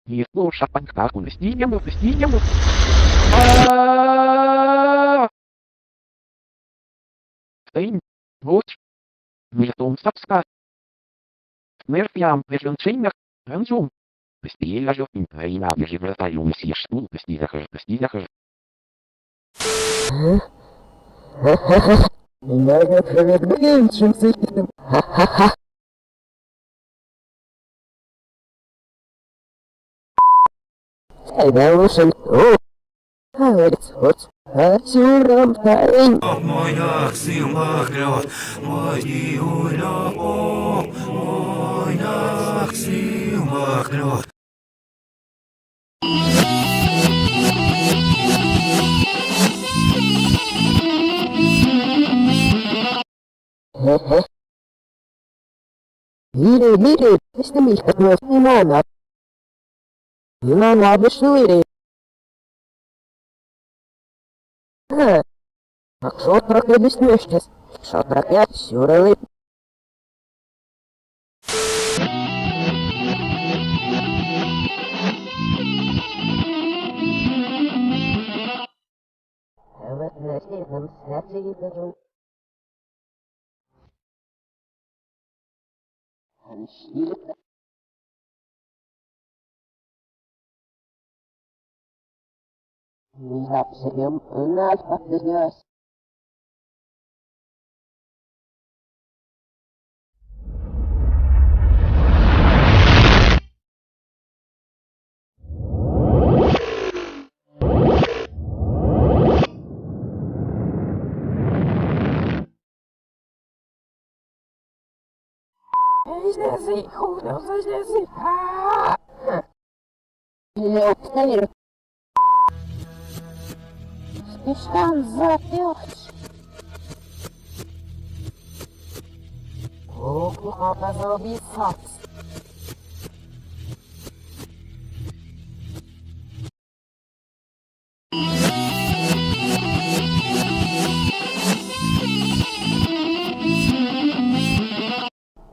Нет, ну шапанька, стинем. Стейн. Вот. Миртон сапска. Мерфиам, веженчейнер. Ранзум. Пестиелажо, импрейна, вежевертаюм, сиштул, пестилахар. Много привет, чем сыпем. Evolution. Oh, it's hot. Atюрам парень. Moja silmäklot, moi uilapo, moja silmäklot. Хе-хе. Мири, este mi хатно снимана. Имана обешуири. Ха. Акшот прокебис нещес. Шот прокят сюрели. Evet, nesliyetim, serçe giderim. Hani şiirle. Lapserium, unal faktiskt. Ejdersi, hodas ejdersi. Leopter. Stefan zapiąć. Ochota zrobić saks.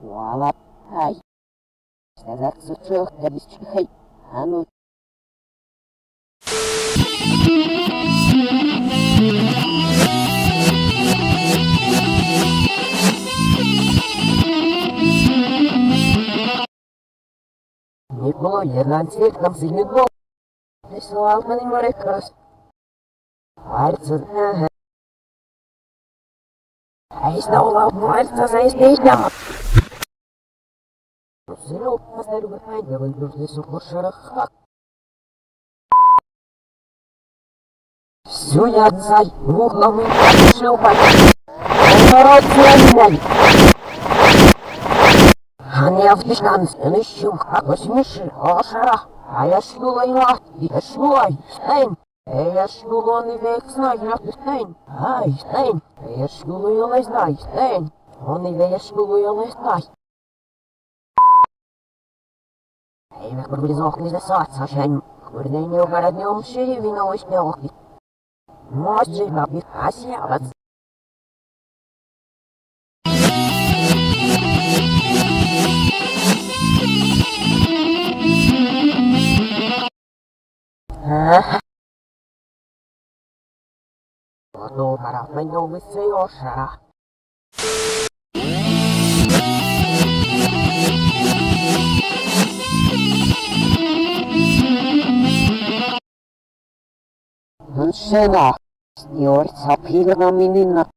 Voila, hej. Сказать сучок, да без чихай. А ну. Николо, jedan cvijet nam si Nikolo. Прислал на него рекрос. Альцер, ага. А если улав Альцер за избеждама? Зрел, поставлю графайня, вы нужны сухошерах. Всю я отцай, мухловый, шлюпай. Народ ценный. Они автишканс, ищу, как восьмиши, ошара. А я шнула и я шнулай, стейн. Я шнула не век знай, я стейн. Ай, стейн. Я шнула и лай знай, стейн. Он и век шнула и лай знай. Эй, век подблизок не засаться, шень. Курденью городнем шире вино и снелки. Может, на бихасе, а вот... Ну, пора пойдем быстрее, шара. Сына, стюарт, сапира минина.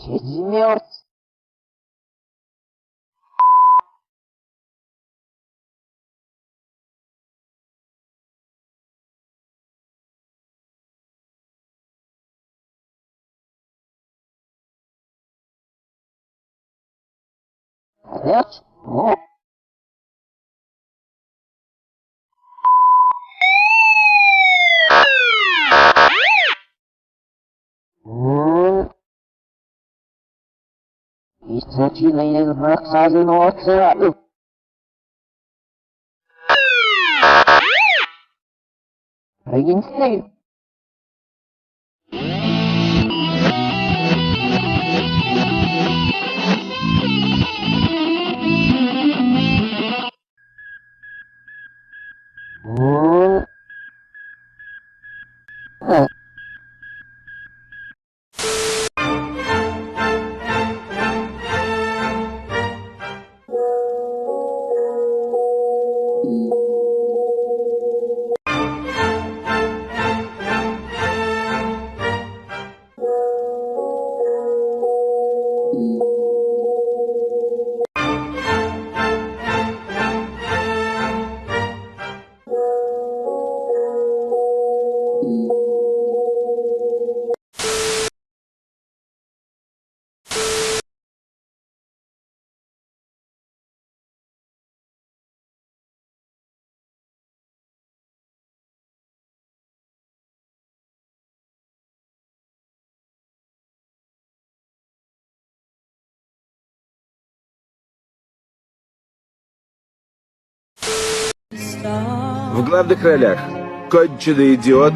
четверть. Пять. Источили рассказанного царю. Регенстейн. В главных ролях конченый идиот,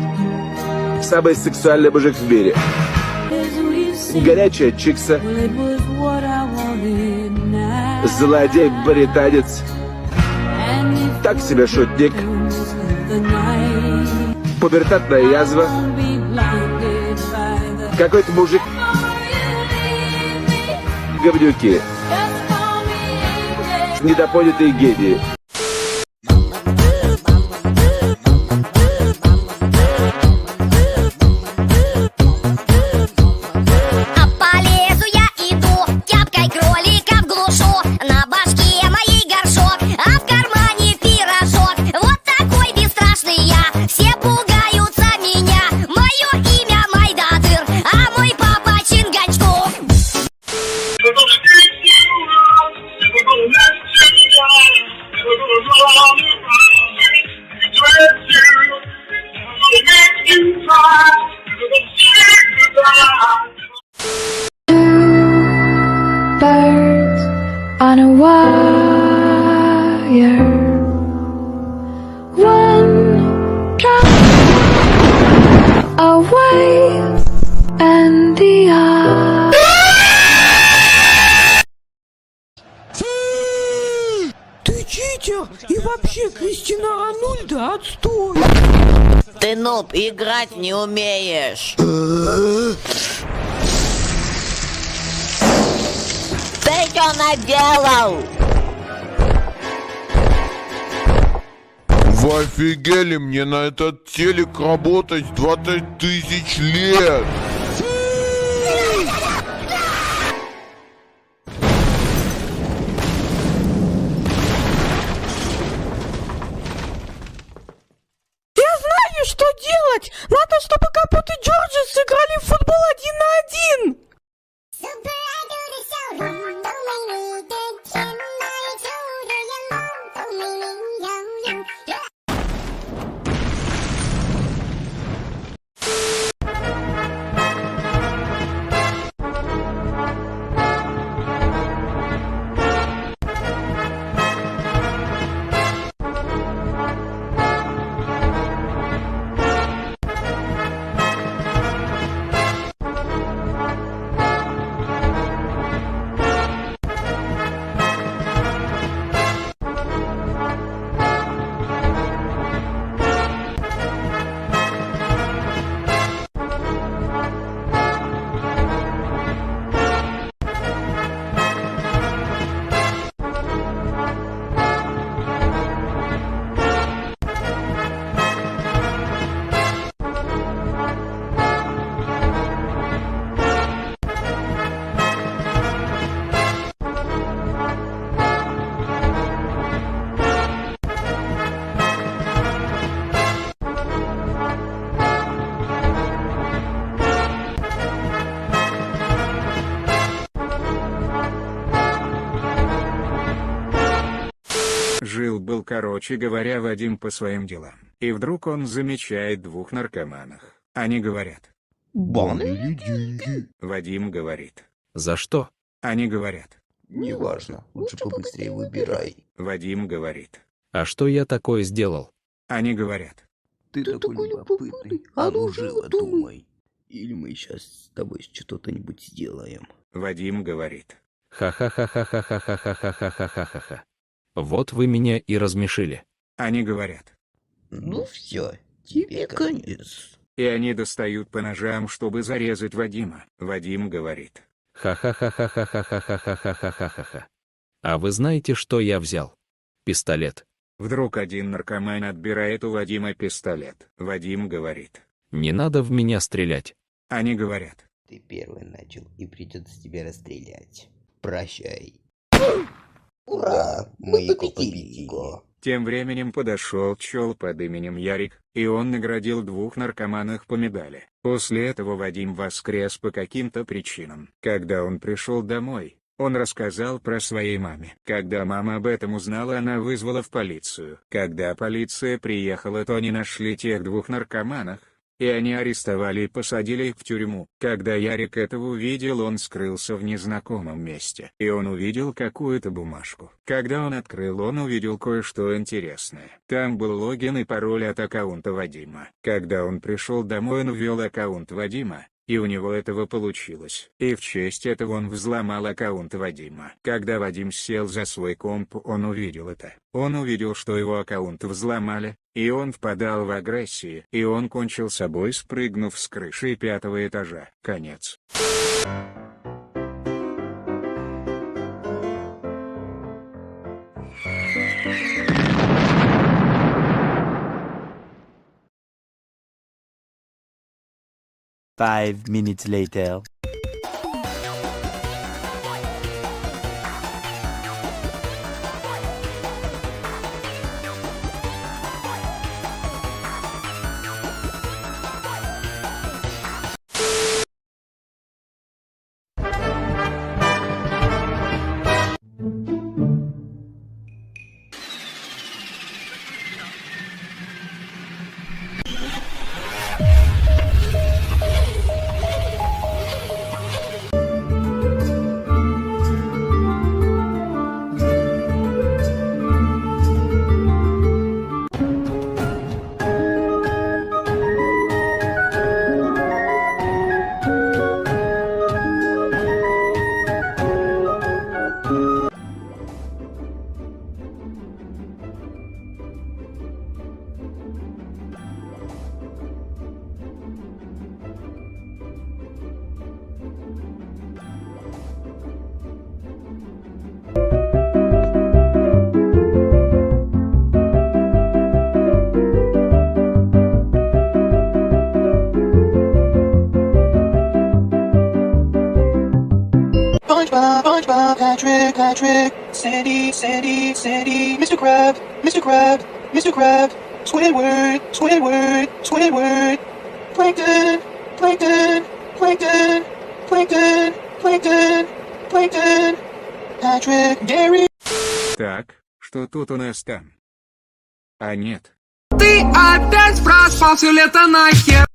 самый сексуальный мужик в мире, горячая чикса, злодей-британец, так себе шутник, пубертатная язва, какой-то мужик, говнюки, недопонятые гении. Birds on a wire, one drop away and the other. Ты читер! И вообще, Кристина Арнольда, отстой! Ты, нуб, играть не умеешь. Ты что наделал? Вы офигели, мне на этот телек работать 20 000 лет! Я знаю, что делать! Надо, чтобы Капут и Джорджи сыграли в футбол 1 на 1! был, короче говоря, Вадим по своим делам. И вдруг он замечает двух наркоманов. Они говорят: Бан или деньги? Вадим говорит: За что? Они говорят: Неважно, лучше побыстрее выбирай. Вадим говорит: А что я такое сделал? Они говорят: Ты такой любопытный, а ну живо думай. Или мы сейчас с тобой что-то-нибудь сделаем. Вадим говорит: Ха-ха-ха-ха-ха-ха-ха-ха-ха-ха-ха-ха. Вот вы меня и размешили. Они говорят: Ну все, тебе конец. И они достают по ножам, чтобы зарезать Вадима. Вадим говорит: Ха-ха-ха-ха-ха-ха-ха-ха-ха-ха-ха-ха. А вы знаете, что я взял? Пистолет. Вдруг один наркоман отбирает у Вадима пистолет. Вадим говорит: Не надо в меня стрелять. Они говорят: Ты первый начал, и придется тебя расстрелять. Прощай. Ура! Мы его победили. Тем временем подошел чел под именем Ярик, и он наградил двух наркоманов по медали. После этого Вадим воскрес по каким-то причинам. Когда он пришел домой, он рассказал про своей маме. Когда мама об этом узнала, она вызвала в полицию. Когда полиция приехала, то они нашли тех двух наркоманов, и они арестовали и посадили их в тюрьму. Когда Ярик это увидел, он скрылся в незнакомом месте. И он увидел какую-то бумажку. Когда он открыл, он увидел кое-что интересное. Там был логин и пароль от аккаунта Вадима. Когда он пришел домой, он ввел аккаунт Вадима, и у него этого получилось. И в честь этого он взломал аккаунт Вадима. Когда Вадим сел за свой комп, он увидел это. Он увидел, что его аккаунт взломали, и он впадал в агрессию, и он кончил собой, спрыгнув с крыши 5-го этажа. Конец. Five minutes later. SpongeBob, Patrick, Sandy, Mr. Krab, Squidward, Plankton, Patrick, Gary. Так, что тут у нас там? А нет. Ты опять проспал все лето нахер.